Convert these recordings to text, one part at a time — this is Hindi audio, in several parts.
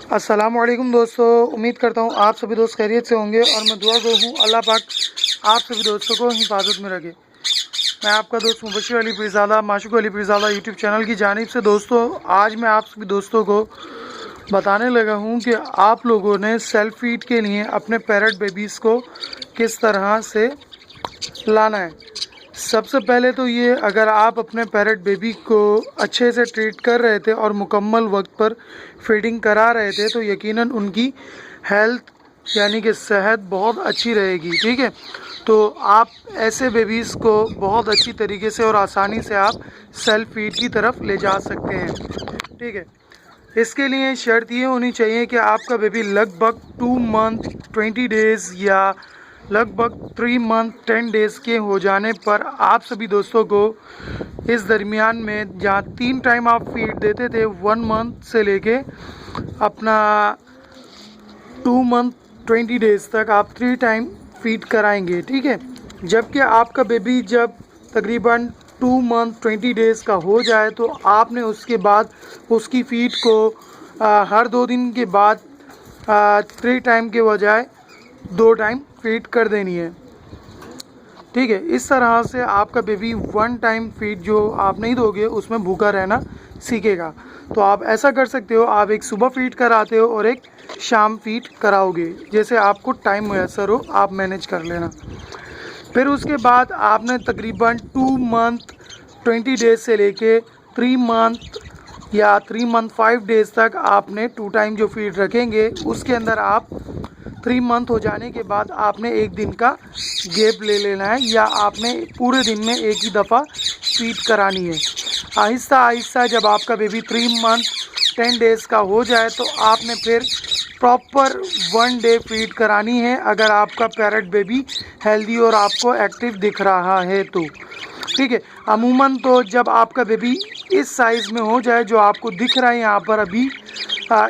अस्सलामुअलैकुम दोस्तों, उम्मीद करता हूँ आप सभी दोस्त खैरियत से होंगे और मैं दुआ गो हूँ अल्लाह पाक आप सभी दोस्तों को हिफाजत में रखे। मैं आपका दोस्त मुबशिर अली पीरज़ादा माशूक अली पीरज़ादा यूट्यूब चैनल की जानिब से दोस्तों आज मैं आप सभी दोस्तों को बताने लगा हूँ कि आप लोगों ने सेल्फ फीड के लिए अपने पैरट बेबीज़ को किस तरह से लाना है। सबसे पहले तो ये, अगर आप अपने पैरट बेबी को अच्छे से ट्रीट कर रहे थे और मुकम्मल वक्त पर फीडिंग करा रहे थे तो यकीनन उनकी हेल्थ यानी कि सेहत बहुत अच्छी रहेगी। ठीक है, तो आप ऐसे बेबीज़ को बहुत अच्छी तरीके से और आसानी से आप सेल्फ फीड की तरफ ले जा सकते हैं। ठीक है, इसके लिए शर्त ये होनी चाहिए कि आपका बेबी लगभग 2 मंथ 20 डेज़ या लगभग 3 मंथ 10 डेज़ के हो जाने पर आप सभी दोस्तों को इस दरमियान में जहाँ 3 टाइम आप फीड देते थे 1 मंथ से लेके अपना 2 मंथ 20 डेज़ तक आप 3 टाइम फीड कराएंगे। ठीक है, जबकि आपका बेबी जब तकरीबन 2 मंथ 20 डेज़ का हो जाए तो आपने उसके बाद उसकी फीड को हर 2 दिन के बाद 3 टाइम के बजाय 2 टाइम फीड कर देनी है। ठीक है, इस तरह से आपका बेबी 1 टाइम फीड जो आप नहीं दोगे उसमें भूखा रहना सीखेगा। तो आप ऐसा कर सकते हो, आप एक सुबह फीड कराते हो और एक शाम फीड कराओगे, जैसे आपको टाइम मुयसर हो आप मैनेज कर लेना। फिर उसके बाद आपने तकरीबन 2 मंथ 20 डेज़ से लेके 3 मंथ या 3 मंथ 5 डेज़ तक आपने 2 टाइम जो फीड रखेंगे उसके अंदर आप 3 मंथ हो जाने के बाद आपने एक दिन का गैप ले लेना है या आपने पूरे दिन में एक ही दफ़ा फीड करानी है। आहिस्ता आहिस्ता जब आपका बेबी 3 मंथ 10 डेज़ का हो जाए तो आपने फिर प्रॉपर 1 डे फीड करानी है, अगर आपका पैरट बेबी हेल्दी और आपको एक्टिव दिख रहा है तो। ठीक है, अमूमन तो जब आपका बेबी इस साइज़ में हो जाए जो आपको दिख रहा है यहाँ पर अभी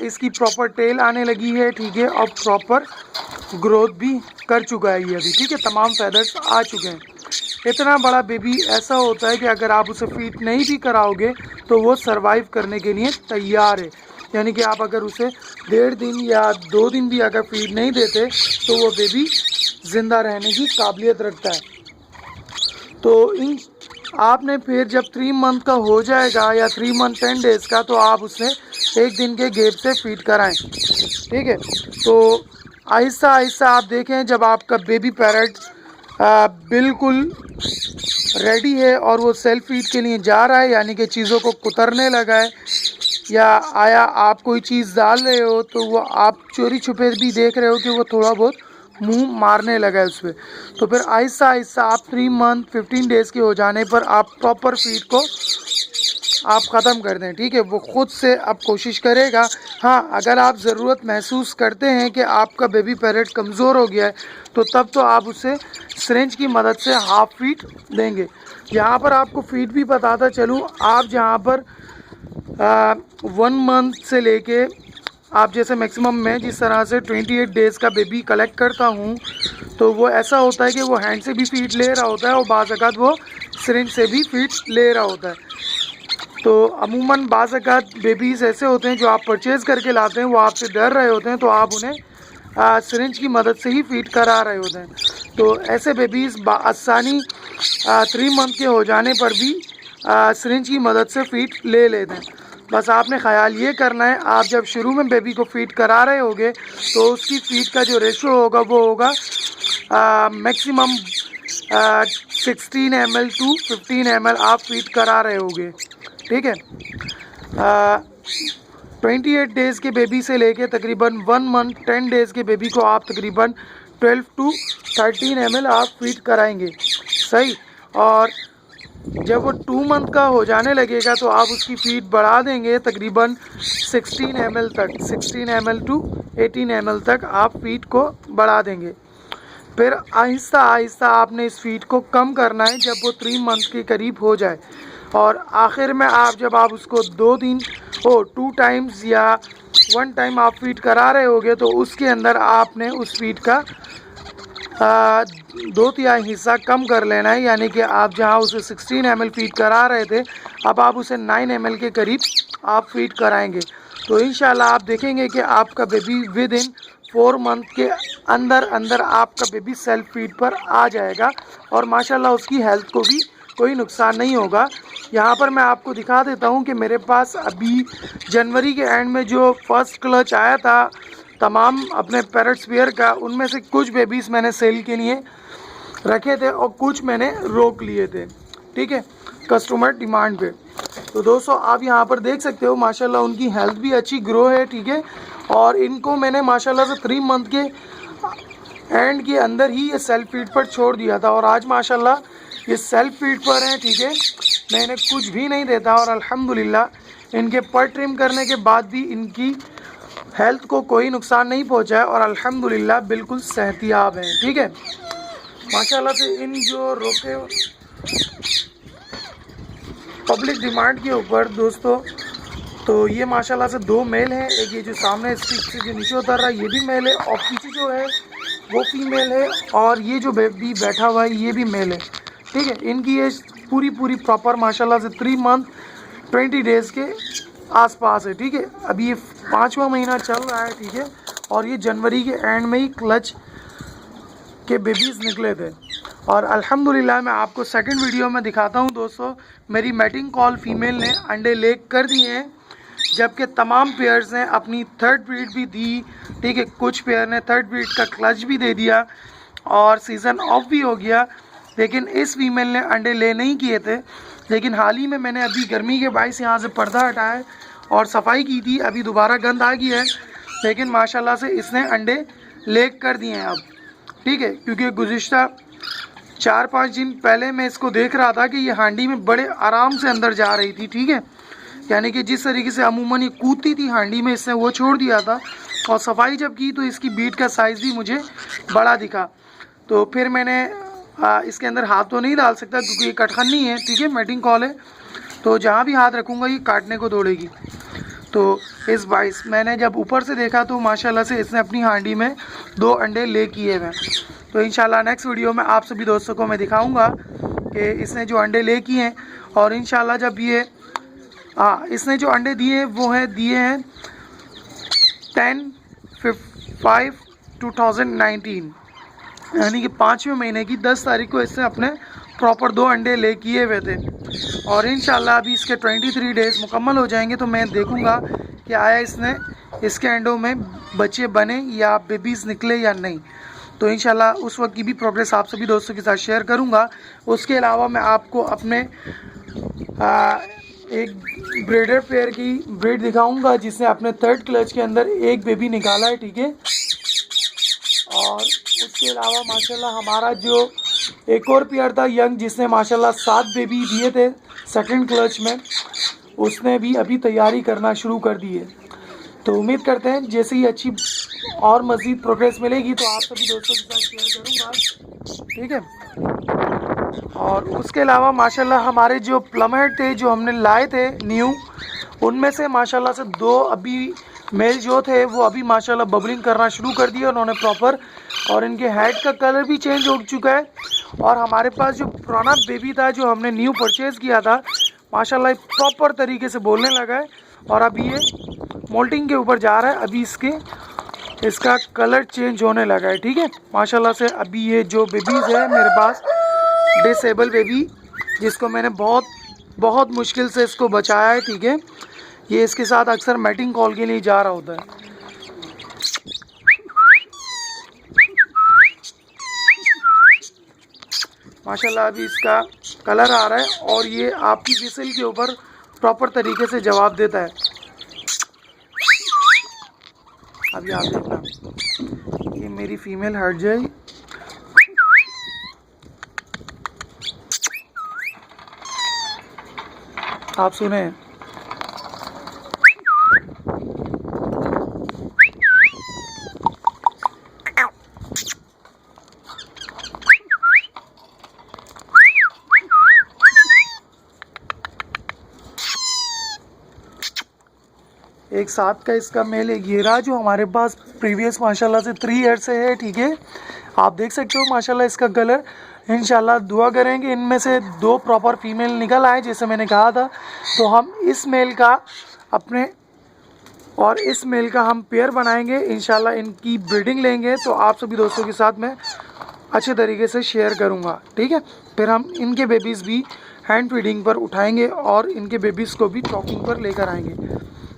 इसकी प्रॉपर टेल आने लगी है। ठीक है, और प्रॉपर ग्रोथ भी कर चुका है ये अभी। ठीक है, तमाम फेदर्स आ चुके हैं। इतना बड़ा बेबी ऐसा होता है कि अगर आप उसे फीड नहीं भी कराओगे तो वो सरवाइव करने के लिए तैयार है, यानी कि आप अगर उसे 1.5 दिन या 2 दिन भी अगर फीड नहीं देते तो वो बेबी ज़िंदा रहने की काबिलियत रखता है। तो इन आपने फिर जब 3 मंथ का हो जाएगा या 3 मंथ 10 डेज़ का तो आप उसे एक दिन के गैप से फीड कराएं। ठीक है, तो आहिस्ता आहिस्ता आप देखें जब आपका बेबी पैरट बिल्कुल रेडी है और वो सेल्फ फीड के लिए जा रहा है, यानी कि चीज़ों को कुतरने लगा है, या आया आप कोई चीज़ डाल रहे हो तो वो आप चोरी छुपे भी देख रहे हो कि वो थोड़ा बहुत मुंह मारने लगा है उस पर, तो फिर आहिस्ता आहिस्ता आप 3 मंथ 15 डेज़ के हो जाने पर आप प्रॉपर फीड को आप ख़त्म कर दें। ठीक है, वो ख़ुद से अब कोशिश करेगा। हाँ, अगर आप ज़रूरत महसूस करते हैं कि आपका बेबी पैरट कमज़ोर हो गया है तो तब तो आप उसे सिरिंज की मदद से हाफ फीड देंगे। यहाँ पर आपको फीड भी बताता चलूँ, आप जहाँ पर 1 मंथ से लेके आप जैसे मैक्सिमम मैं जिस तरह से 28 डेज़ का बेबी कलेक्ट करता हूँ तो वो ऐसा होता है कि वो हैंड से भी फीड ले रहा होता है और बाज़ अक़ात वो सिरिंज से भी फीड ले रहा होता है। तो अमूमन बाज़ अक़ात बेबीज़ ऐसे होते हैं जो आप परचेज़ करके लाते हैं, वो आपसे डर रहे होते हैं तो आप उन्हें सिरिंज की मदद से ही फीड करा रहे होते हैं। तो ऐसे बेबीज़ आसानी 3 मंथ के हो जाने पर भी सिरिंज की मदद से फीड ले लेते हैं। बस आपने ख़याल ये करना है, आप जब शुरू में बेबी को फीड करा रहे होगे तो उसकी फीड का जो रेशो होगा वो होगा मैक्सिमम 16 ml टू 15 ml आप फीड करा रहे होगे। ठीक है, 28 डेज़ के बेबी से लेके तकरीबन 1 मंथ 10 डेज़ के बेबी को आप तकरीबन 12 टू 13 ml आप फीड कराएंगे। सही, और जब वो 2 मंथ का हो जाने लगेगा तो आप उसकी फीड बढ़ा देंगे तकरीबन 16 ml तक, 16 ml टू 18 ml तक आप फीड को बढ़ा देंगे। फिर आहिस्ता आहिस्ता आपने इस फीड को कम करना है जब वो 3 मंथ के करीब हो जाए, और आखिर में आप जब आप उसको 2 दिन 2 टाइम्स या 1 टाइम आप फीड करा रहे होगे तो उसके अंदर आपने उस फीड का 2/3 हिस्सा कम कर लेना है, यानी कि आप जहां उसे 16 ml फीड करा रहे थे अब आप उसे 9 ml के करीब आप फीड कराएंगे। तो इंशाल्लाह आप देखेंगे कि आपका बेबी विद इन 4 मंथ के अंदर अंदर आपका बेबी सेल्फ फीड पर आ जाएगा और माशाल्लाह उसकी हेल्थ को भी कोई नुकसान नहीं होगा। यहाँ पर मैं आपको दिखा देता हूँ कि मेरे पास अभी जनवरी के एंड में जो फर्स्ट क्लच आया था तमाम अपने पैरेट स्पेयर का, उनमें से कुछ बेबीज़ मैंने सेल के लिए रखे थे और कुछ मैंने रोक लिए थे, ठीक है, कस्टमर डिमांड पे। तो दोस्तों आप यहाँ पर देख सकते हो माशाल्लाह उनकी हेल्थ भी अच्छी ग्रो है, ठीक है। और इनको मैंने माशाल्लाह से 3 मंथ के एंड के अंदर ही ये सेल्फ फीड पर छोड़ दिया था और आज माशाल्लाह ये सेल्फ फीड पर हैं, ठीक है। मैं इन्हें कुछ भी नहीं देता और अल्हम्दुलिल्लाह इनके पर ट्रिम करने के बाद भी इनकी हेल्थ को कोई नुकसान नहीं पहुँचा है और अल्हम्दुलिल्लाह बिल्कुल सेहतियाब हैं, ठीक है। माशाल्लाह से इन जो रोके पब्लिक डिमांड के ऊपर दोस्तों, तो ये माशाल्लाह से 2 मेल हैं। एक ये जो सामने स्टिक से जो नीचे उतर रहा है ये भी मेल है और पीछे जो है वो फीमेल है और ये जो बेबी बैठा हुआ है ये भी मेल है, ठीक है। इनकी एज पूरी प्रॉपर माशाल्लाह से 3 मंथ 20 डेज़ के आसपास है, ठीक है। अभी ये 5वां महीना चल रहा है, ठीक है। और ये जनवरी के एंड में ही क्लच के बेबीज़ निकले थे और अल्हम्दुलिल्लाह मैं आपको सेकंड वीडियो में दिखाता हूं दोस्तों। मेरी मैटिंग कॉल फीमेल ने अंडे ले कर दिए हैं, जबकि तमाम पेयर्स ने अपनी थर्ड ब्रीड भी दी, ठीक है। कुछ पेयर ने थर्ड ब्रीड का क्लच भी दे दिया और सीज़न ऑफ भी हो गया, लेकिन इस फीमेल ने अंडे ले नहीं किए थे। लेकिन हाल ही में मैंने अभी गर्मी के बायस यहाँ से पर्दा हटाया और सफाई की थी, अभी दोबारा गंद आ गई है, लेकिन माशाल्लाह से इसने अंडे ले कर दिए हैं अब, ठीक है। क्योंकि गुज़िश्ता 4-5 दिन पहले मैं इसको देख रहा था कि ये हांडी में बड़े आराम से अंदर जा रही थी, ठीक है। यानी कि जिस तरीके से अमूमन ये कूदती थी हांडी में, इसने वो छोड़ दिया था और सफाई जब की तो इसकी बीट का साइज़ भी मुझे बड़ा दिखा। तो फिर मैंने इसके अंदर हाथ तो नहीं डाल सकता क्योंकि ये कटखन्नी है, ठीक है, मैटिंग कॉल है, तो जहाँ भी हाथ रखूँगा ये काटने को दौड़ेगी। तो इस बाइस मैंने जब ऊपर से देखा तो माशाल्लाह से इसने अपनी हांडी में 2 अंडे ले किए हैं। तो इंशाल्लाह नेक्स्ट वीडियो में आप सभी दोस्तों को मैं दिखाऊंगा कि इसने जो अंडे ले किए हैं और इंशाल्लाह जब ये इसने जो अंडे दिए वो दिए हैं 10/5/2019, यानी कि 5वें महीने की 10 तारीख को इसने अपने प्रॉपर 2 अंडे ले किए हुए थे और इंशाल्लाह अभी इसके 23 डेज़ मुकम्मल हो जाएंगे तो मैं देखूंगा कि आया इसके अंडों में बच्चे बने या बेबीज़ निकले या नहीं। तो इंशाल्लाह उस वक्त की भी प्रोग्रेस आप सभी दोस्तों के साथ शेयर करूंगा। उसके अलावा मैं आपको अपने एक ब्रीडर पेयर की ब्रीड दिखाऊंगा जिसने अपने थर्ड क्लच के अंदर एक बेबी निकाला है, ठीक है। और उसके अलावा माशाल्लाह हमारा जो एक और पेयर था यंग जिसने माशाल्लाह 7 बेबी दिए थे सेकंड क्लच में, उसने भी अभी तैयारी करना शुरू कर दी है। तो उम्मीद करते हैं जैसे ही अच्छी और मज़ीद प्रोग्रेस मिलेगी तो आप सभी दोस्तों के साथ शेयर करूँगा, ठीक है। और उसके अलावा माशाल्लाह हमारे जो प्लमहेड थे जो हमने लाए थे न्यू, उनमें से माशाल्लाह से 2 अभी मेल जो थे वो अभी माशाल्लाह बबलिंग करना शुरू कर दिया उन्होंने प्रॉपर, और इनके हेड का कलर भी चेंज हो चुका है। और हमारे पास जो पुराना बेबी था जो हमने न्यू परचेज़ किया था माशाल्लाह प्रॉपर तरीके से बोलने लगा है और अभी ये मोल्टिंग के ऊपर जा रहा है। अभी इसका कलर चेंज होने लगा है, ठीक है। माशाल्लाह से अभी ये जो बेबीज़ है मेरे पास डिसेबल बेबी, जिसको मैंने बहुत मुश्किल से इसको बचाया है, ठीक है। ये इसके साथ अक्सर मैटिंग कॉल के लिए जा रहा होता है। माशाल्लाह अभी इसका कलर आ रहा है और ये आपकी विसल के ऊपर प्रॉपर तरीके से जवाब देता है। अभी आप देखना, ये मेरी फीमेल हट जाए, आप सुने। एक 7 का इसका मेल है, ये रहा जो हमारे पास प्रीवियस माशाल्लाह से 3 ईयर से है, ठीक है। आप देख सकते हो माशाल्लाह इसका कलर। इंशाल्लाह दुआ करेंगे इनमें से 2 प्रॉपर फीमेल निकल आए जैसे मैंने कहा था, तो हम इस मेल का अपने और इस मेल का हम पेयर बनाएंगे इंशाल्लाह। इनकी ब्रीडिंग लेंगे तो आप सभी दोस्तों के साथ मैं अच्छे तरीके से शेयर करूंगा, ठीक है। फिर हम इनके बेबीज़ भी हैंड फीडिंग पर उठाएंगे और इनके बेबीज़ को भी टॉकिंग पर लेकर आएंगे।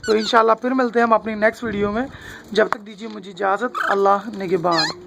तो इंशाल्लाह फिर मिलते हैं हम अपनी नेक्स्ट वीडियो में। जब तक दीजिए मुझे इजाज़त। अल्लाह निगहबान।